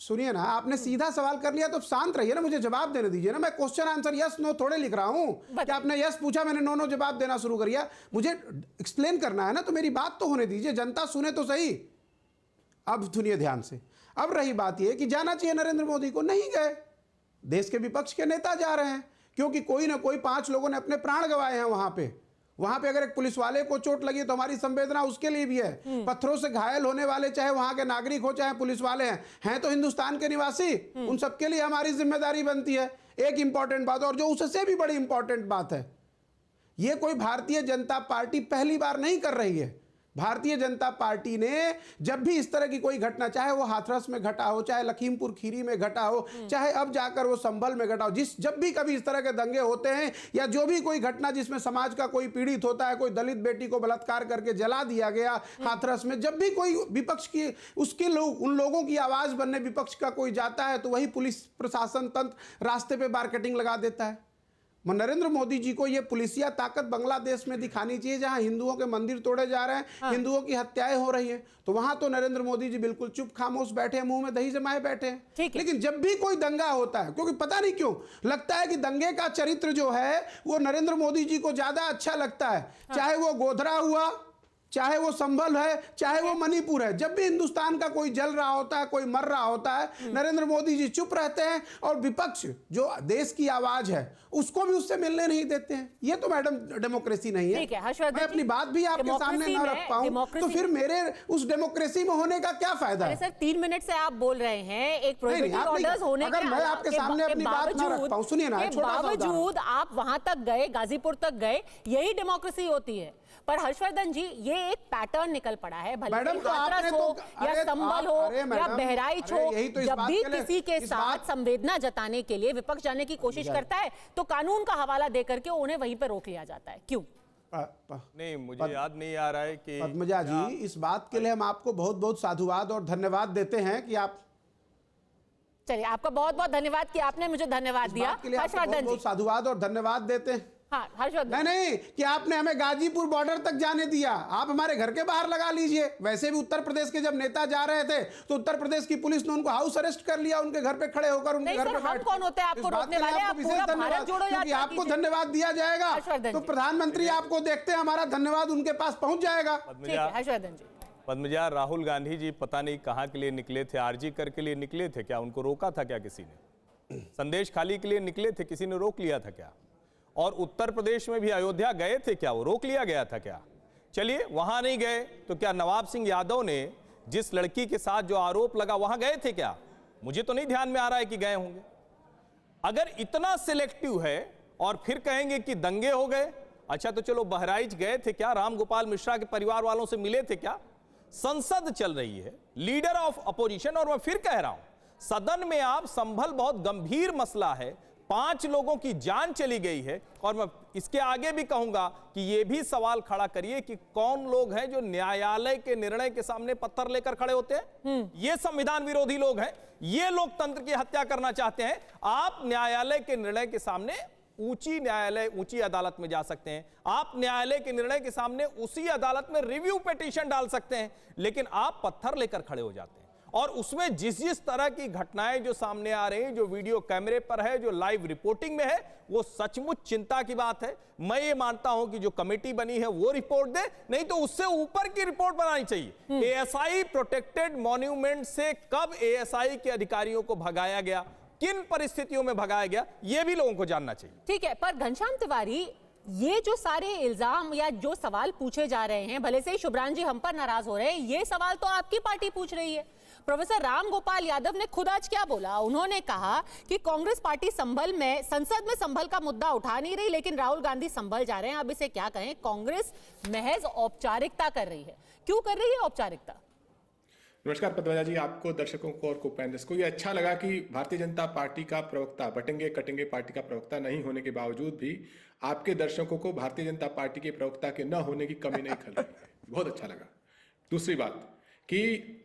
सुनिए ना, आपने सीधा सवाल कर लिया तो शांत रहिए ना, मुझे जवाब देने दीजिए ना। मैं क्वेश्चन आंसर यस नो थोड़े लिख रहा हूं कि आपने यस पूछा, मैंने नो नो जवाब देना शुरू कर दिया। मुझे एक्सप्लेन करना है ना, तो मेरी बात तो होने दीजिए, जनता सुने तो सही। अब सुनिए ध्यान से। अब रही बात यह कि जाना चाहिए नरेंद्र मोदी को, नहीं गए। देश के विपक्ष के नेता जा रहे हैं, क्योंकि कोई ना कोई 5 लोगों ने अपने प्राण गंवाए हैं वहां पे। वहां पे अगर एक पुलिस वाले को चोट लगी तो हमारी संवेदना उसके लिए भी है। पत्थरों से घायल होने वाले, चाहे वहां के नागरिक हो चाहे पुलिस वाले हैं तो हिंदुस्तान के निवासी, उन सबके लिए हमारी जिम्मेदारी बनती है। एक इंपॉर्टेंट बात, और जो उससे भी बड़ी इंपॉर्टेंट बात है, यह कोई भारतीय जनता पार्टी पहली बार नहीं कर रही है। भारतीय जनता पार्टी ने जब भी इस तरह की कोई घटना, चाहे वो हाथरस में घटा हो, चाहे लखीमपुर खीरी में घटा हो, चाहे अब जाकर वो संभल में घटा हो, जब भी कभी इस तरह के दंगे होते हैं या जो भी कोई घटना जिसमें समाज का कोई पीड़ित होता है, कोई दलित बेटी को बलात्कार करके जला दिया गया हाथरस में, जब भी कोई विपक्ष की उन लोगों की आवाज बनने विपक्ष का कोई जाता है, तो वही पुलिस प्रशासन तंत्र रास्ते पे मार्केटिंग लगा देता है। नरेंद्र मोदी जी को ये पुलिसिया ताकत बांग्लादेश में दिखानी चाहिए, जहां हिंदुओं के मंदिर तोड़े जा रहे हैं, हिंदुओं की हत्याएं हो रही हैं, तो वहां तो नरेंद्र मोदी जी बिल्कुल चुप खामोश बैठे हैं, मुंह में दही जमाए बैठे हैं। लेकिन जब भी कोई दंगा होता है, क्योंकि पता नहीं क्यों लगता है कि दंगे का चरित्र जो है वो नरेंद्र मोदी जी को ज्यादा अच्छा लगता है। चाहे वो गोधरा हुआ, चाहे वो संभल है, चाहे वो मणिपुर है, जब भी हिंदुस्तान का कोई जल रहा होता है, कोई मर रहा होता है, नरेंद्र मोदी जी चुप रहते हैं और विपक्ष जो देश की आवाज है उसको भी उससे मिलने नहीं देते हैं। ये तो मैडम डेमोक्रेसी नहीं है। मैं अपनी बात भी आपके सामने ना रख पाऊं तो फिर मेरे उस डेमोक्रेसी में होने का क्या फायदा है? सर 3 मिनट से आप बोल रहे हैं, एक प्रोहिबिटेड ऑर्डर्स होने अगर मैं आपके सामने अपनी बात ना रख पाऊं, सुनिए ना, बावजूद आप वहां तक गए, गाजीपुर तक गए, यही डेमोक्रेसी होती है। पर हर्षवर्धन जी, ये एक पैटर्न निकल पड़ा है, भले हाथरस हो या संभल हो या बहराइच हो, जब भी किसी के साथ संवेदना जताने के लिए विपक्ष जाने की कोशिश करता है तो कानून का हवाला देकर के उन्हें वहीं पर रोक लिया जाता है। क्यों? नहीं, मुझे याद नहीं आ रहा है कि पद्मजा जी, इस बात के लिए हम आपको बहुत बहुत साधुवाद और धन्यवाद देते हैं कि आप, चलिए आपका बहुत बहुत धन्यवाद कि आपने मुझे धन्यवाद दिया। हर्षवर्धन जी, साधुवाद और धन्यवाद देते हैं। हाँ, हर्षवर्धन नहीं कि आपने हमें गाजीपुर बॉर्डर तक जाने दिया, आप हमारे घर के बाहर लगा लीजिए। वैसे भी उत्तर प्रदेश के जब नेता जा रहे थे तो उत्तर प्रदेश की पुलिस ने उनको हाउस अरेस्ट कर लिया, उनके घर पे खड़े होकर उनके घर पे। हम कौन होते हैं आपको रोकने वाले? आप पूरा भारत जोड़ो यात्रा, आपको धन्यवाद दिया जाएगा तो प्रधानमंत्री आपको देखते हैं, हमारा धन्यवाद उनके पास पहुंच जाएगा। हर्षवर्धन जी, पद्मजा, राहुल गांधी जी पता नहीं कहां के लिए निकले थे, आरजी कर के लिए निकले थे क्या? उनको रोका था क्या किसी ने? संदेश खाली के लिए निकले थे, किसी ने रोक लिया था क्या? और उत्तर प्रदेश में भी अयोध्या गए थे क्या? वो रोक लिया गया था क्या? चलिए वहां नहीं गए तो क्या नवाब सिंह यादव ने जिस लड़की के साथ जो आरोप लगा वहां गए थे क्या? मुझे तो नहीं ध्यान में आ रहा है कि गए होंगे। अगर इतना सिलेक्टिव है और फिर कहेंगे कि दंगे हो गए, अच्छा तो चलो बहराइच गए थे क्या? राम गोपाल मिश्रा के परिवार वालों से मिले थे क्या? संसद चल रही है, लीडर ऑफ अपोजिशन, और मैं फिर कह रहा हूं सदन में आप संभल बहुत गंभीर मसला है, 5 लोगों की जान चली गई है। और मैं इसके आगे भी कहूंगा कि यह भी सवाल खड़ा करिए कि कौन लोग हैं जो न्यायालय के निर्णय के सामने पत्थर लेकर खड़े होते हैं? ये संविधान विरोधी लोग हैं, ये लोकतंत्र की हत्या करना चाहते हैं। आप न्यायालय के निर्णय के सामने ऊंची अदालत में जा सकते हैं, आप न्यायालय के निर्णय के सामने उसी अदालत में रिव्यू पिटीशन डाल सकते हैं, लेकिन आप पत्थर लेकर खड़े हो जाते हैं। और उसमें जिस तरह की घटनाएं जो सामने आ रही हैं, जो वीडियो कैमरे पर है, जो लाइव रिपोर्टिंग में है, वो सचमुच चिंता की बात है। मैं ये मानता हूं कि जो कमेटी बनी है वो रिपोर्ट दे, नहीं तो उससे ऊपर की रिपोर्ट बनानी चाहिए। एएसआई प्रोटेक्टेड मॉन्यूमेंट से कब एएसआई के अधिकारियों को भगाया गया, किन परिस्थितियों में भगाया गया, यह भी लोगों को जानना चाहिए। ठीक है, पर घनश्याम तिवारी, ये जो सारे इल्जाम या जो सवाल पूछे जा रहे हैं, भले से ही शुभ्रान जी हम पर नाराज हो रहे हैं, ये सवाल तो आपकी पार्टी पूछ रही है। प्रोफेसर राम गोपाल यादव ने खुद आज क्या बोला? उन्होंने कहा कि कांग्रेस पार्टी संभल में, संसद में संभल का मुद्दा उठा नहीं रही, लेकिन राहुल गांधी संभल जा रहे हैं। अब इसे क्या कहें, कांग्रेस महज औपचारिकता कर रही है। क्यों कर रही है औपचारिकता? नमस्कार पद्मजा जी, आपको, दर्शकों को और को-पैनलिस्ट को ये अच्छा लगा कि भारतीय जनता पार्टी का प्रवक्ता, बटेंगे कटेंगे पार्टी का प्रवक्ता नहीं होने के बावजूद भी आपके दर्शकों को भारतीय जनता पार्टी के प्रवक्ता के न होने की कमी नहीं खल रही है। बहुत अच्छा लगा। दूसरी बात कि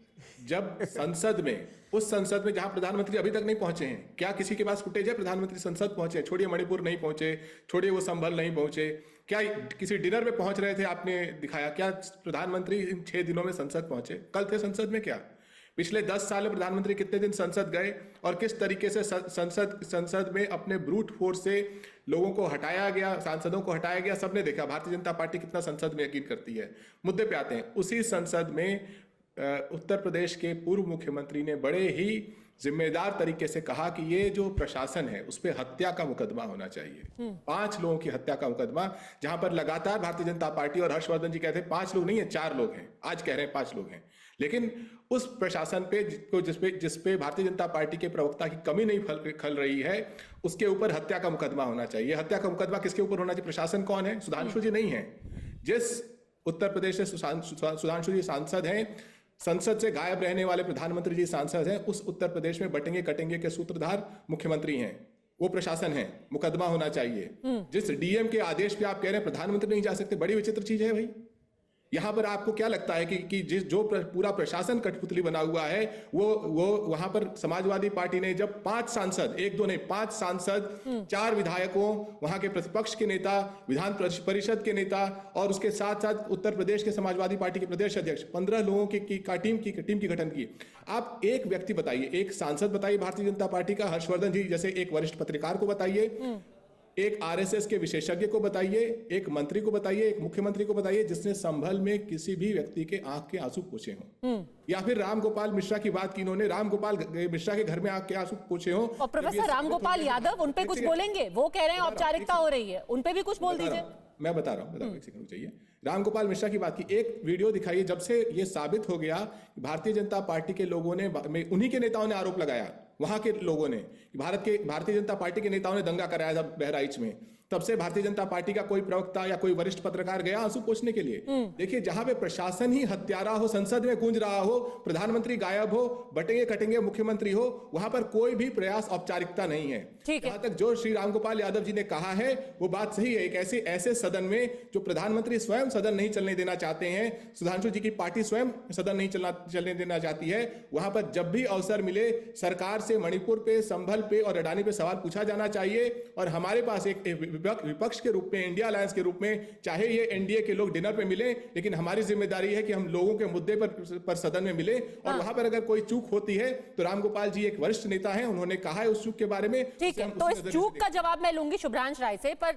जब संसद में, उस संसद में जहां प्रधानमंत्री अभी तक नहीं पहुंचे हैं, क्या किसी के पास फुटेज है प्रधानमंत्री संसद पहुंचे? छोड़िए मणिपुर नहीं पहुंचे, छोड़िए वो संभल नहीं पहुंचे, क्या किसी डिनर में पहुंच रहे थे आपने दिखाया? क्या प्रधानमंत्री इन 6 दिनों में संसद पहुंचे? कल थे संसद में क्या? पिछले 10 साल में प्रधानमंत्री कितने दिन संसद गए और किस तरीके से संसद में अपने ब्रूट फोर्स से लोगों को हटाया गया, सांसदों को हटाया गया, सबने देखा। भारतीय जनता पार्टी कितना संसद में यकीन करती है। मुद्दे पे आते हैं। उसी संसद में उत्तर प्रदेश के पूर्व मुख्यमंत्री ने बड़े ही जिम्मेदार तरीके से कहा कि ये जो प्रशासन है उस पर हत्या का मुकदमा होना चाहिए। 5 लोगों की हत्या का मुकदमा, जहां पर लगातार भारतीय जनता पार्टी और हर्षवर्धन जी कहते हैं 5 लोग नहीं है, 4 लोग हैं, आज कह रहे हैं 5 लोग हैं। लेकिन उस प्रशासन पे जिसपे भारतीय जनता पार्टी के प्रवक्ता की कमी नहीं खल रही है, उसके ऊपर हत्या का मुकदमा होना चाहिए। हत्या का मुकदमा किसके ऊपर होना चाहिए? प्रशासन कौन है? सुधांशु जी नहीं है। जिस उत्तर प्रदेश से सुधांशु जी सांसद हैं, संसद से गायब रहने वाले प्रधानमंत्री जी सांसद हैं, उस उत्तर प्रदेश में बटेंगे कटेंगे के सूत्रधार मुख्यमंत्री हैं, वो प्रशासन है। मुकदमा होना चाहिए। जिस डीएम के आदेश पे आप कह रहे हैं प्रधानमंत्री नहीं जा सकते, बड़ी विचित्र चीज है भाई। यहां पर आपको क्या लगता है कि जो पूरा प्रशासन कठपुतली बना हुआ है, वो वहां पर समाजवादी पार्टी ने जब 5 सांसद, 1-2 नहीं 5 सांसद, 4 विधायकों, वहां के प्रतिपक्ष के नेता, विधान परिषद के नेता और उसके साथ साथ उत्तर प्रदेश के समाजवादी पार्टी के प्रदेश अध्यक्ष, 15 लोगों की टीम की गठन की। आप एक व्यक्ति बताइए, एक सांसद बताइए भारतीय जनता पार्टी का, हर्षवर्धन जी जैसे एक वरिष्ठ पत्रकार को बताइए, एक आरएसएस के विशेषज्ञ को बताइए, एक मंत्री को बताइए, एक मुख्यमंत्री को बताइए जिसने संभल में किसी भी व्यक्ति के आंख के आंसू पोंछे हों। या फिर रामगोपाल मिश्रा की बात की इन्होंने, रामगोपाल मिश्रा के घर में आंख के आंसू पोंछे हों। और प्रोफेसर रामगोपाल यादव उन पे कुछ बोलेंगे? वो कह रहे हैं औपचारिकता हो रही है, उन पे भी कुछ बोल दीजिए। मैं बता रहा हूं, एक सेकंड चाहिए। रामगोपाल मिश्रा की बात की, एक वीडियो दिखाइए जब से ये साबित हो गया भारतीय जनता पार्टी के लोगों ने, उन्हीं के नेताओं ने आरोप लगाया, वहां के लोगों ने, भारतीय जनता पार्टी के नेताओं ने दंगा कराया था बहराइच में, तब से भारतीय जनता पार्टी का कोई प्रवक्ता या कोई वरिष्ठ पत्रकार गया आंसू पोंछने के लिए? देखिए, जहां पे प्रशासन ही हत्यारा हो, संसद में गूंज रहा हो, प्रधानमंत्री गायब हो, बटेंगे कटेंगे मुख्यमंत्री हो, वहां पर कोई भी प्रयास औपचारिकता नहीं है। जहां तक जो श्री रामगोपाल यादव जी ने कहा है वो बात सही है। एक ऐसे सदन में जो प्रधानमंत्री स्वयं सदन नहीं चलने देना चाहते हैं, सुधांशु जी की पार्टी स्वयं सदन नहीं चलने देना चाहती है, वहां पर जब भी अवसर मिले सरकार से मणिपुर पे, संभल पे और अडानी पे सवाल पूछा जाना चाहिए। और हमारे पास एक विपक्ष के रूप में, इंडिया अलायंस के रूप में, चाहे ये एनडीए के लोग डिनर पे मिले, लेकिन हमारी जिम्मेदारी है कि हम लोगों के मुद्दे पर सदन में मिले। और वहां पर अगर कोई चूक होती है तो रामगोपाल जी एक वरिष्ठ नेता हैं, उन्होंने कहा है उस चूक के बारे में। ठीक है, तो इस चूक का जवाब मैं लूंगी शुभ्रांश राय से, पर